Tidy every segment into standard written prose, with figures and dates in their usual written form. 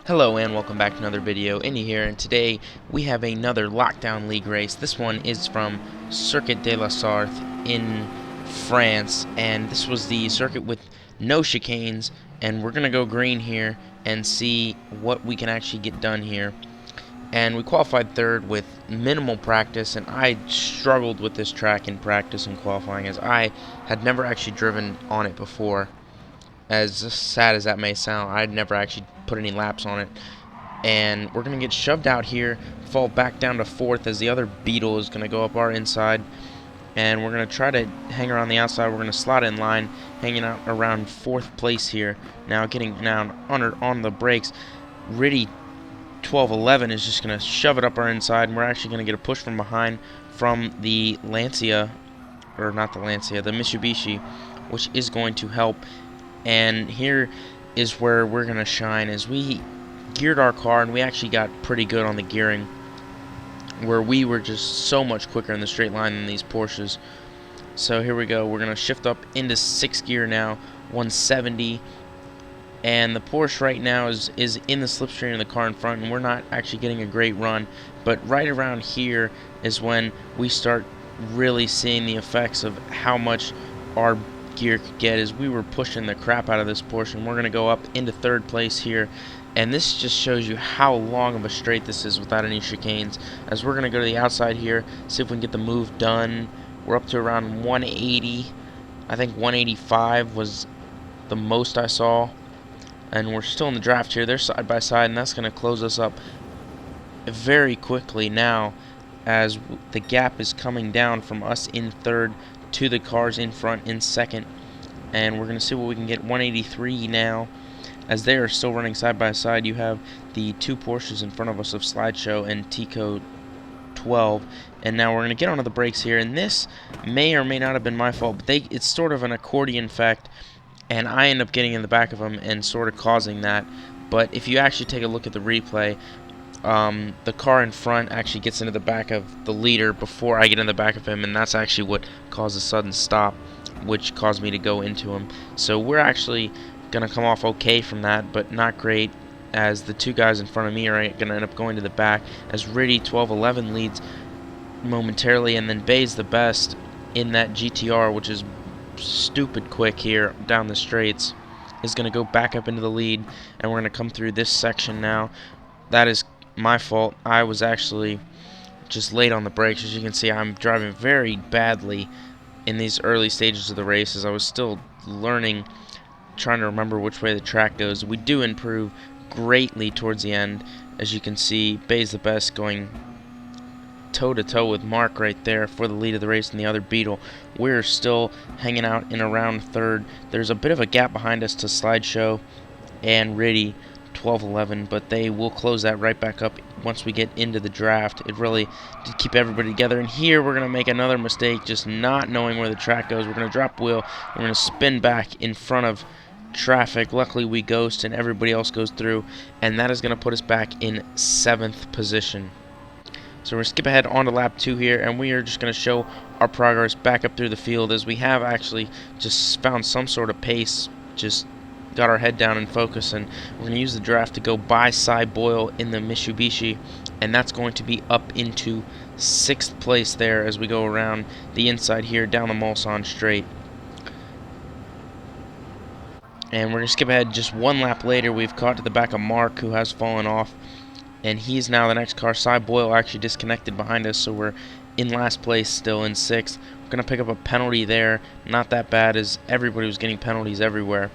Hello and welcome back to another video. Indy here, and today we have another Lockdown League race. This one is from Circuit de la Sarthe in France, and this was the circuit with no chicanes, and we're gonna go green here and see what we can actually get done here. And we qualified third with minimal practice, and I struggled with this track in practice and qualifying as I had never actually driven on it before. As sad as that may sound, I'd never actually put any laps on it. And we're going to get shoved out here, fall back down to fourth as the other Beetle is going to go up our inside. And we're going to try to hang around the outside. We're going to slot in line, hanging out around fourth place here. Now getting down on the brakes. Riddy 1211 is just going to shove it up our inside, and we're actually going to get a push from behind from the Lancia, or not the Lancia, the Mitsubishi, which is going to help. And here is where we're going to shine, as we geared our car, and we actually got pretty good on the gearing, where we were just so much quicker in the straight line than these Porsches. So here we go. We're going to shift up into 6th gear now, 170. And the Porsche right now is in the slipstream of the car in front, and we're not actually getting a great run. But right around here is when we start really seeing the effects of how much our gear could get, as we were pushing the crap out of this Porsche. And we're going to go up into 3rd place here, and this just shows you how long of a straight this is without any chicanes, as we're going to go to the outside here, see if we can get the move done. We're up to around 180. I think 185 was the most I saw, and we're still in the draft here. They're side by side, and that's going to close us up very quickly now, as the gap is coming down from us in 3rd to the cars in front in 2nd. And we're going to see what we can get. 183 now, as they are still running side by side. You have the 2 Porsches in front of us of Slideshow and Tico 12. And now we're going to get onto the brakes here, and this may or may not have been my fault, but it's sort of an accordion effect, and I end up getting in the back of them and sort of causing that. But if you actually take a look at the replay, the car in front actually gets into the back of the leader before I get in the back of him, and that's actually what caused a sudden stop, which caused me to go into him. So we're actually going to come off okay from that, but not great, as the 2 guys in front of me are going to end up going to the back, as Riddy 1211 leads momentarily, and then Bay's the best in that GTR, which is stupid quick here down the straights, is going to go back up into the lead. And we're going to come through this section now. That is my fault. I was actually just late on the brakes. As you can see, I'm driving very badly in these early stages of the race, as I was still learning, trying to remember which way the track goes. We do improve greatly towards the end. As you can see, Bay's the best, going toe-to-toe with Mark right there for the lead of the race, and the other Beetle. We're still hanging out in around 3rd. There's a bit of a gap behind us to Slideshow and Riddy 1211, but they will close that right back up once we get into the draft. It really did keep everybody together. And here we're going to make another mistake, just not knowing where the track goes. We're going to drop wheel. We're going to spin back in front of traffic. Luckily we ghost and everybody else goes through, and that is going to put us back in 7th position. So we're going to skip ahead on to lap 2 here, and we are just going to show our progress back up through the field, as we have actually just found some sort of pace, just got our head down and focus, and we're going to use the draft to go by Cy Boyle in the Mitsubishi, and that's going to be up into 6th place there as we go around the inside here down the Mulsanne straight. And we're going to skip ahead just 1 lap later. We've caught to the back of Mark, who has fallen off, and he's now the next car. Cy Boyle actually disconnected behind us, so we're in last place still in 6th. We're going to pick up a penalty there. Not that bad, as everybody was getting penalties everywhere.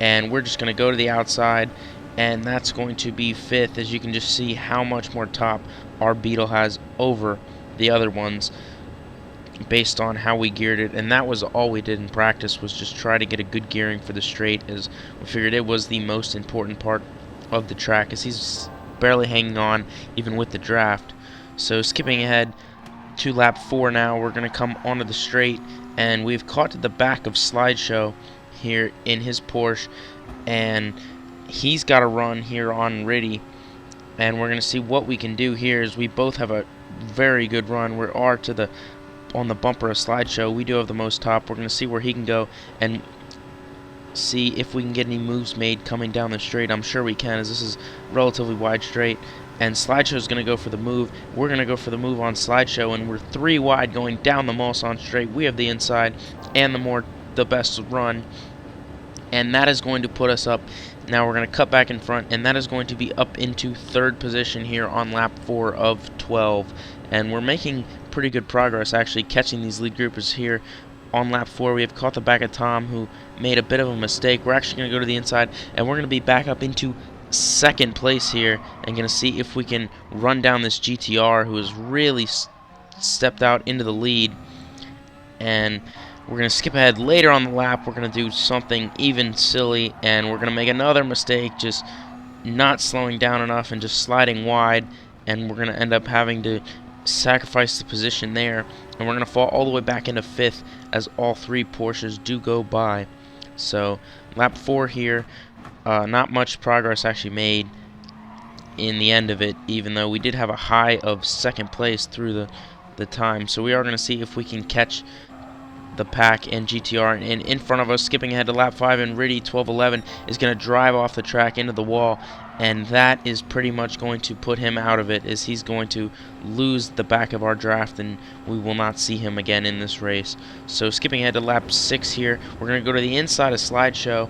And we're just going to go to the outside, and that's going to be 5th, as you can just see how much more top our Beetle has over the other ones based on how we geared it. And that was all we did in practice, was just try to get a good gearing for the straight, as we figured it was the most important part of the track, as he's barely hanging on even with the draft. So skipping ahead to lap 4 now, we're going to come onto the straight, and we've caught to the back of Slideshow here in his Porsche, and he's got a run here on Riddy, and we're going to see what we can do here, as we both have a very good run. We are on the bumper of Slideshow. We do have the most top. We're going to see where he can go, and see if we can get any moves made coming down the straight. I'm sure we can, as this is relatively wide straight. And Slideshow's going to go for the move. We're going to go for the move on Slideshow, and we're 3 wide going down the Mulsanne straight. We have the inside and the best run, and that is going to put us up. Now we're going to cut back in front, and that is going to be up into 3rd position here on lap 4 of 12. And we're making pretty good progress, actually, catching these lead groupers here. On lap 4, we have caught the back of Tom, who made a bit of a mistake. We're actually going to go to the inside, and we're going to be back up into 2nd place here, and going to see if we can run down this GTR, who has really stepped out into the lead. And we're going to skip ahead later on the lap. We're going to do something even silly, and we're going to make another mistake, just not slowing down enough and just sliding wide, and we're going to end up having to sacrifice the position there, and we're going to fall all the way back into 5th as all 3 Porsches do go by. So lap 4 here, not much progress actually made in the end of it, even though we did have a high of 2nd place through the time. So we are going to see if we can catch the pack and GTR, and in front of us, skipping ahead to lap 5, and Riddy 1211 is going to drive off the track into the wall, and that is pretty much going to put him out of it, as he's going to lose the back of our draft, and we will not see him again in this race. So skipping ahead to lap 6 here, we're going to go to the inside of Slideshow,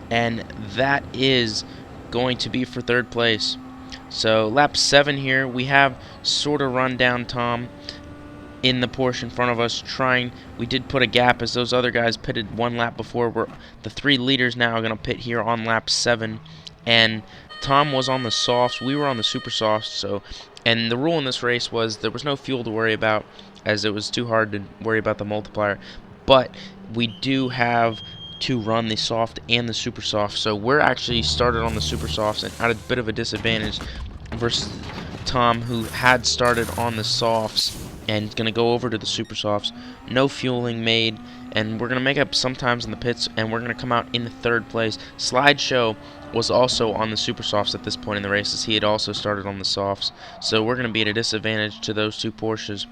and that is going to be for 3rd place. So lap 7 here, we have sort of run down Tom in the Porsche in front of us, we did put a gap as those other guys pitted 1 lap before. The 3 leaders now are going to pit here on lap 7, and Tom was on the softs, we were on the super softs, and the rule in this race was there was no fuel to worry about, as it was too hard to worry about the multiplier, but we do have to run the soft and the super soft, so we're actually started on the super softs and at a bit of a disadvantage versus Tom, who had started on the softs and going to go over to the super softs. No fueling made, and we're going to make up sometimes in the pits, and we're going to come out in the 3rd place. Slideshow was also on the super softs at this point in the race, as he had also started on the softs, so we're going to be at a disadvantage to those 2 Porsches.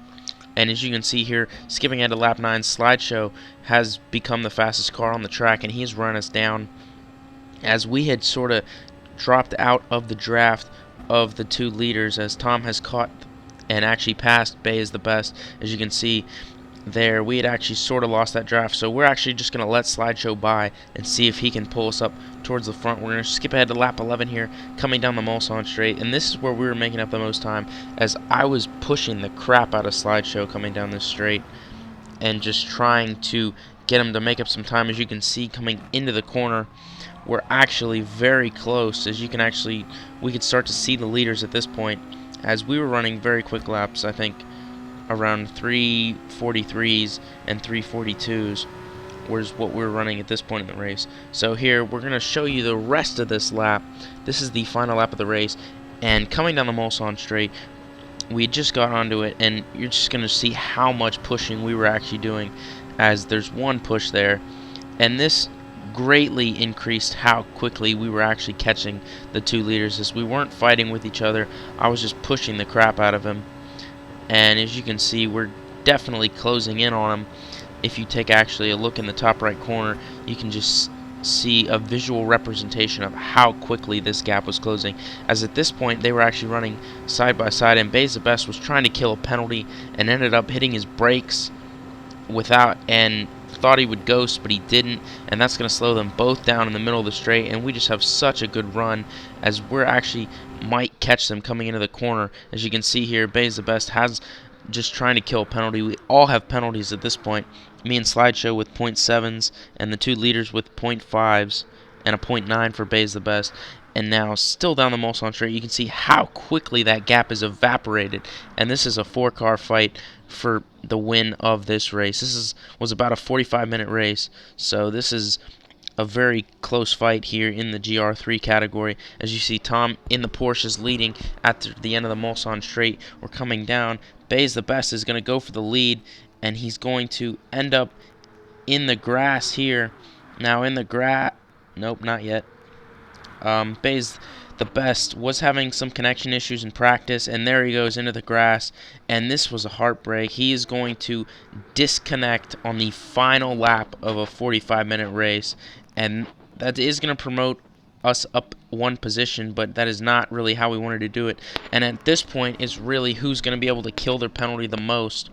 And as you can see here, skipping ahead to lap 9, Slideshow has become the fastest car on the track, and he's run us down, as we had sort of dropped out of the draft of the 2 leaders, as Tom has caught and actually passed Bay is the best. As you can see there, we had actually sort of lost that draft, so we're actually just going to let Slideshow by and see if he can pull us up towards the front. We're going to skip ahead to lap 11 here, coming down the Mulsanne straight, and this is where we were making up the most time, as I was pushing the crap out of Slideshow coming down this straight and just trying to get him to make up some time. As you can see, coming into the corner, we're actually very close. As you can actually, we could start to see the leaders at this point, as we were running very quick laps, I think around 3:43s and 3:42s was what we were running at this point in the race. So here, we're going to show you the rest of this lap. This is the final lap of the race, and coming down the Mulsanne straight, we just got onto it, and you're just going to see how much pushing we were actually doing, as there's 1 push there, and this greatly increased how quickly we were actually catching the 2 leaders, as we weren't fighting with each other. I was just pushing the crap out of him, and as you can see, we're definitely closing in on him. If you take actually a look in the top right corner, you can just see a visual representation of how quickly this gap was closing, as at this point they were actually running side by side, and Bayes the Best was trying to kill a penalty and ended up hitting his brakes and thought he would ghost, but he didn't, and that's going to slow them both down in the middle of the straight, and we just have such a good run, as we're actually might catch them coming into the corner. As you can see here, Bayes the Best has just trying to kill a penalty. We all have penalties at this point, me and Slideshow with .7s, and the 2 leaders with .5s, and a .9 for Bayes the Best. And now, still down the Mulsanne straight, you can see how quickly that gap is evaporated. And this is a 4-car fight for the win of this race. This was about a 45-minute race, so this is a very close fight here in the GR3 category. As you see, Tom in the Porsche is leading at the end of the Mulsanne straight. We're coming down. Bayes the Best is going to go for the lead, and he's going to end up in the grass here. Now in the grass, nope, not yet. Bayes the Best was having some connection issues in practice, and there he goes into the grass, and this was a heartbreak. He is going to disconnect on the final lap of a 45-minute race, and that is going to promote us up one position, but that is not really how we wanted to do it. And at this point, it's really who's going to be able to kill their penalty the most,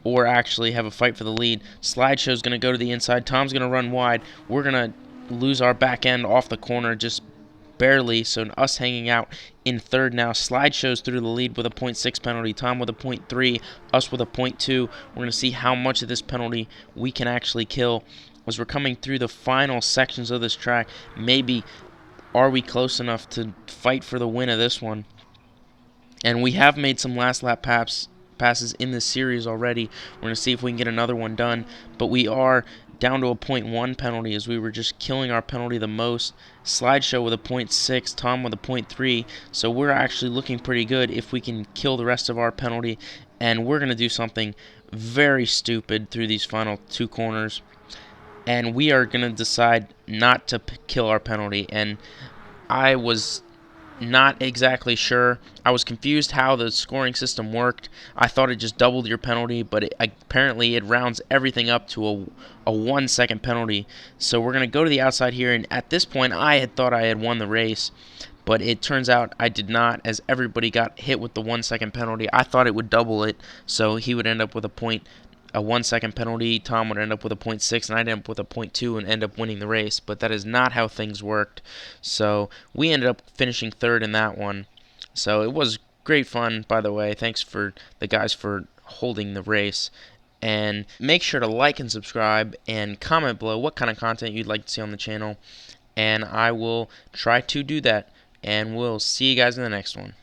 or actually have a fight for the lead. Slideshow's going to go to the inside. Tom's going to run wide. We're going to lose our back end off the corner just barely, so us hanging out in third now. Slideshow's through the lead with a 0.6 penalty. Tom with a 0.3, us with a 0.2. We're going to see how much of this penalty we can actually kill as we're coming through the final sections of this track. Maybe are we close enough to fight for the win of this one? And we have made some last lap passes in this series already. We're going to see if we can get another one done, but we are down to a 0.1 penalty as we were just killing our penalty the most. Slideshow with a 0.6, Tom with a 0.3, so we're actually looking pretty good if we can kill the rest of our penalty. And we're going to do something very stupid through these final two corners, and we are going to decide not to kill our penalty. And I was not exactly sure. I was confused how the scoring system worked. I thought it just doubled your penalty, but apparently it rounds everything up to a 1 second penalty. So we're going to go to the outside here, and at this point I had thought I had won the race, but it turns out I did not, as everybody got hit with the 1 second penalty. I thought it would double it, so he would end up with a 1 second penalty, Tom would end up with a 0.6, and I'd end up with a 0.2 and end up winning the race. But that is not how things worked. So we ended up finishing third in that one. So it was great fun, by the way. Thanks for the guys for holding the race. And make sure to like and subscribe and comment below what kind of content you'd like to see on the channel. And I will try to do that. And we'll see you guys in the next one.